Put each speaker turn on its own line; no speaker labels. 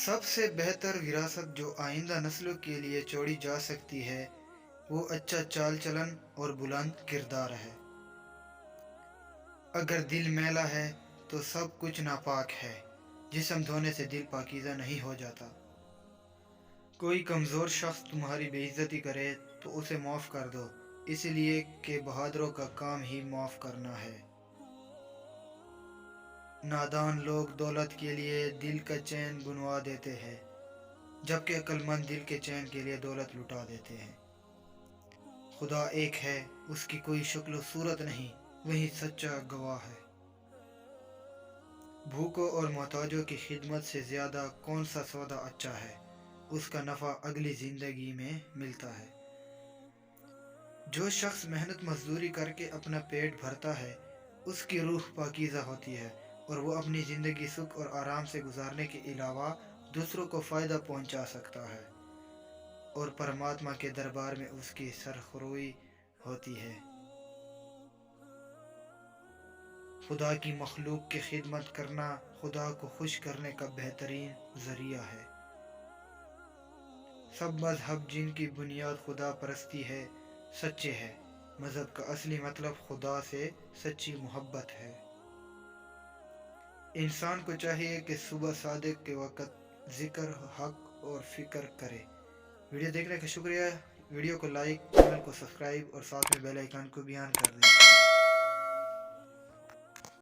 سب سے بہتر وراثت جو آئندہ نسلوں کے لیے چھوڑی جا سکتی ہے وہ اچھا چال چلن اور بلند کردار ہے۔ اگر دل میلا ہے تو سب کچھ ناپاک ہے۔ جسم دھونے سے دل پاکیزہ نہیں ہو جاتا۔ کوئی کمزور شخص تمہاری بے عزتی کرے تو اسے معاف کر دو، اس لیے کہ بہادروں کا کام ہی معاف کرنا ہے۔ نادان لوگ دولت کے لیے دل کا چین بنوا دیتے ہیں، جبکہ عقل مند دل کے چین کے لیے دولت لٹا دیتے ہیں۔ خدا ایک ہے، اس کی کوئی شکل و صورت نہیں، وہی سچا گواہ ہے۔ بھوکوں اور محتاجوں کی خدمت سے زیادہ کون سا سودا اچھا ہے؟ اس کا نفع اگلی زندگی میں ملتا ہے۔ جو شخص محنت مزدوری کر کے اپنا پیٹ بھرتا ہے اس کی روح پاکیزہ ہوتی ہے اور وہ اپنی زندگی سکھ اور آرام سے گزارنے کے علاوہ دوسروں کو فائدہ پہنچا سکتا ہے، اور پرماتما کے دربار میں اس کی سرخروئی ہوتی ہے۔ خدا کی مخلوق کی خدمت کرنا خدا کو خوش کرنے کا بہترین ذریعہ ہے۔ سب مذہب جن کی بنیاد خدا پرستی ہے سچے ہیں۔ مذہب کا اصلی مطلب خدا سے سچی محبت ہے۔ انسان کو چاہیے کہ صبح صادق کے وقت ذکر حق اور فکر کرے۔ ویڈیو دیکھنے کا شکریہ۔ ویڈیو کو لائک، چینل کو سبسکرائب اور ساتھ میں بیل آئیکن کو بھی آن کر دیں۔